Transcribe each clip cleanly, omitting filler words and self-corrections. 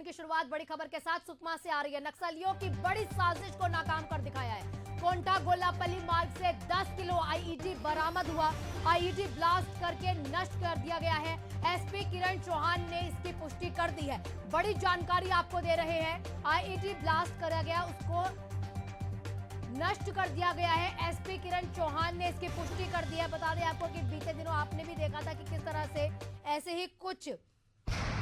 Bulletin की शुरुआत बड़ी खबर के साथ सुकमा से आ रही है। नक्सलियों की बड़ी साजिश को नाकाम कर दिखाया है। कोंटा गोलापल्ली मार्ग से 10 किलो आईईडी बरामद हुआ। आईईडी ब्लास्ट करके नष्ट कर दिया गया है। एसपी किरण चौहान ने इसकी पुष्टि कर दी है। बड़ी जानकारी आपको दे रहे हैं। आईईडी ब्लास्ट करा गया, उसको नष्ट कर दिया गया है। एसपी किरण चौहान ने इसकी पुष्टि कर दी है। बता दें आपको कि बीते दिनों आपने भी देखा था कि किस तरह से ऐसे ही कुछ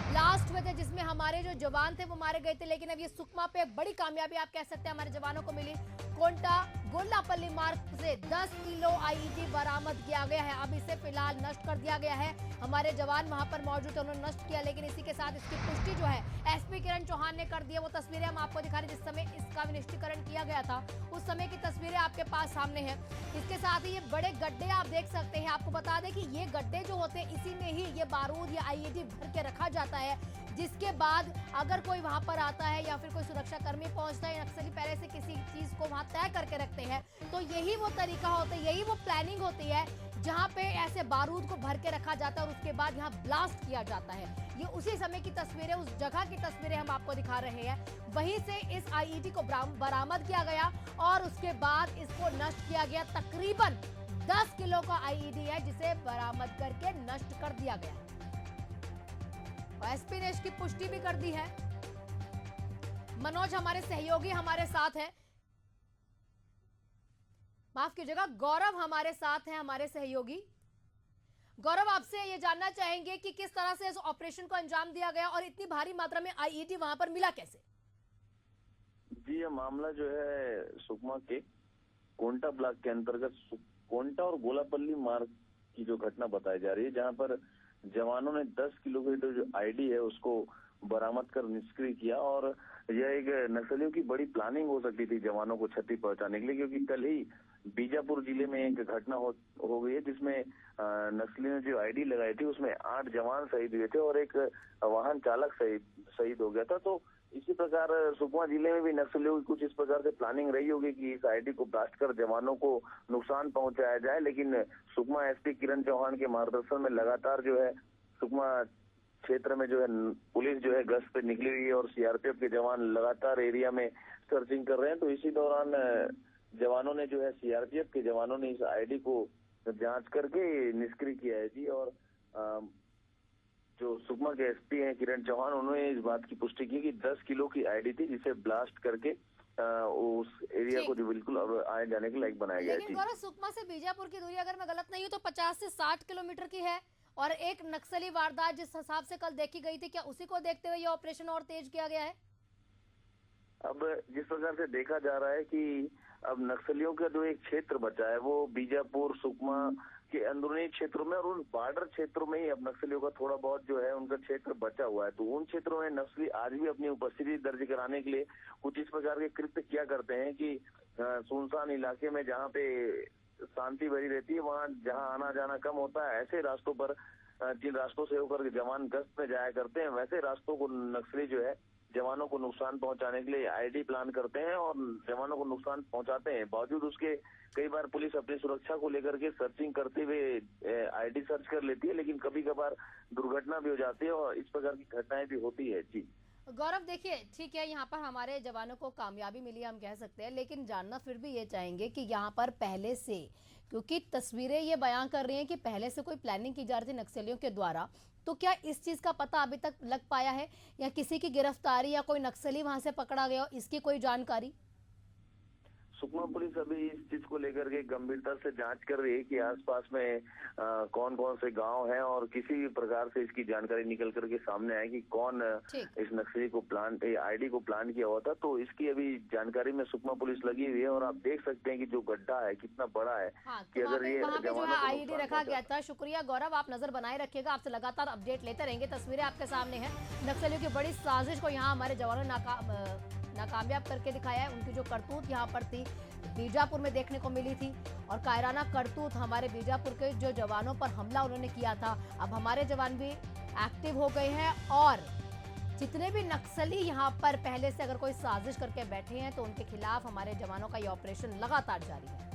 ब्लास्ट हुए थे जिसमें हमारे जो जवान थे वो मारे गए थे, लेकिन अब ये सुकमा पे एक बड़ी कामयाबी आप कह सकते हैं हमारे जवानों को मिली। कोंटा गोलापल्ली मार्ग से 10 किलो आईईडी बरामद किया गया है। अब इसे फिलहाल नष्ट कर दिया गया है। हमारे जवान वहां पर मौजूद थे, उन्होंने नष्ट किया, लेकिन इसी के साथ इसकी पुष्टि जो है एसपी किरण चौहान ने कर दी है। वो तस्वीरें हम आपको दिखा रहे हैं जिस समय इसका विनिष्टीकरण किया गया था, उस समय की तस्वीरें आपके पास सामने है। इसके साथ ही ये बड़े गड्ढे आप देख सकते हैं। आपको बता दें कि ये गड्ढे जो होते हैं इसी में ही ये बारूद या आईईडी भर के रखा जाता है, जिसके बाद अगर कोई वहां पर आता है या फिर कोई सुरक्षा कर्मी पहुंचता है, नक्सली पहले से किसी चीज को वहां तय करके रखते हैं, तो यही वो तरीका होता है, यही वो प्लानिंग होती है जहां पे ऐसे बारूद को भर के रखा जाता है और उसके बाद यहाँ ब्लास्ट किया जाता है। ये उसी समय की तस्वीरें, उस जगह की तस्वीरें हम आपको दिखा रहे हैं। वहीं से इस आईईडी को बरामद किया गया और उसके बाद इसको नष्ट किया गया। तकरीबन 10 किलो का आईईडी है जिसे बरामद करके नष्ट कर दिया गया। एसपी ने इसकी पुष्टि भी कर दी है। मनोज हमारे सहयोगी हमारे साथ है, माफ कीजिएगा गौरव हमारे साथ हैं, हमारे सहयोगी। गौरव, आपसे ये जानना चाहेंगे कि किस तरह से इस ऑपरेशन को अंजाम दिया गया और इतनी भारी मात्रा में आईईडी वहां पर मिला कैसे? जी, ये मामला जो है सुकमा के कोंटा ब्लॉक के अंतर्गत कोंटा और गोलापल्ली मार्ग की जो घटना बताई जा रही है, जहां पर जवानों ने 10 किलोमीटर जो आईडी है उसको बरामद कर निष्क्रिय किया। और यह एक नक्सलियों की बड़ी प्लानिंग हो सकती थी जवानों को क्षति पहुंचाने के लिए, क्योंकि कल ही बीजापुर जिले में एक घटना हो गई है जिसमें नक्सलियों ने जो आईडी लगाई थी उसमें 8 जवान शहीद हुए थे और एक वाहन चालक शहीद हो गया था। तो इसी प्रकार सुकमा जिले में भी नक्सलियों की कुछ इस प्रकार से प्लानिंग रही होगी कि इस आईडी को ब्लास्ट कर जवानों को नुकसान पहुंचाया जाए। लेकिन सुकमा एसपी किरण चौहान के मार्गदर्शन में लगातार जो है सुकमा क्षेत्र में जो है पुलिस जो है गश्त पे निकली हुई है और सीआरपीएफ के जवान लगातार एरिया में सर्चिंग कर रहे हैं। तो इसी दौरान जवानों ने जो है सीआरपीएफ के जवानों ने इस आईडी को जांच करके निष्क्रिय किया है जी। और जो सुकमा के एसपी हैं किरण चौहान, उन्होंने इस बात की पुष्टि की कि 10 किलो की आईडी थी जिसे ब्लास्ट करके उस एरिया को जो बिल्कुल आए जाने के लायक बनाया गया है। लेकिन गौरव, सुकमा से बीजापुर की दूरी अगर मैं गलत नहीं हूँ तो 50 से 60 किलोमीटर की है और एक नक्सली वारदात जिस हिसाब से कल देखी गई थी, क्या उसी को देखते हुए ये ऑपरेशन और तेज किया गया है? अब जिस प्रकार से देखा जा रहा है कि अब नक्सलियों का जो एक क्षेत्र बचा है वो बीजापुर सुकमा के अंदरूनी क्षेत्रों में और उन बॉर्डर क्षेत्रों में ही अब नक्सलियों का थोड़ा बहुत जो है उनका क्षेत्र बचा हुआ है। तो उन क्षेत्रों में नक्सली आज भी अपनी उपस्थिति दर्ज कराने के लिए कुछ इस प्रकार के कृत्य किया करते हैं कि सुनसान इलाके में जहाँ पे शांति भरी रहती है, वहाँ जहाँ आना जाना कम होता है, ऐसे रास्तों पर जिन रास्तों से होकर जवान गश्त में जाया करते हैं, वैसे रास्तों को नक्सली जो है जवानों को नुकसान पहुंचाने के लिए आईडी प्लान करते हैं और जवानों को नुकसान पहुंचाते हैं। बावजूद उसके कई बार पुलिस अपनी सुरक्षा को लेकर के सर्चिंग करते हुए आईडी सर्च कर लेती है, लेकिन कभी कभार दुर्घटना भी हो जाती है और इस प्रकार की घटनाएं भी होती है। जी गौरव, देखिए ठीक है, यहाँ पर हमारे जवानों को कामयाबी मिली हम कह सकते हैं, लेकिन जानना फिर भी ये चाहेंगे कि यहाँ पर पहले से, क्योंकि तस्वीरें ये बयां कर रही हैं कि पहले से कोई प्लानिंग की जा रही थी नक्सलियों के द्वारा, तो क्या इस चीज का पता अभी तक लग पाया है या किसी की गिरफ्तारी या कोई नक्सली वहां से पकड़ा गया, इसकी कोई जानकारी? सुकमा पुलिस अभी इस चीज को लेकर के गंभीरता से जांच कर रही है कि आसपास में कौन कौन से गांव हैं और किसी भी प्रकार से इसकी जानकारी निकल करके सामने आए कि कौन इस नक्सली को आईडी को प्लान किया हुआ था। तो इसकी अभी जानकारी में सुकमा पुलिस लगी हुई है और आप देख सकते हैं कि जो गड्ढा है कितना बड़ा है। हाँ, कि अगर ये जो है आईडी रखा गया था। शुक्रिया गौरव, आप नजर बनाए रखिएगा, आपसे लगातार अपडेट लेते रहेंगे। तस्वीरें आपके सामने हैं। नक्सलियों की बड़ी साजिश को यहाँ हमारे जवानों ने नाकामयाब करके दिखाया है। उनकी जो करतूत यहाँ पर थी बीजापुर में देखने को मिली थी और कायराना करतूत हमारे बीजापुर के जो जवानों पर हमला उन्होंने किया था, अब हमारे जवान भी एक्टिव हो गए हैं और जितने भी नक्सली यहाँ पर पहले से अगर कोई साजिश करके बैठे हैं तो उनके खिलाफ हमारे जवानों का ये ऑपरेशन लगातार जारी है।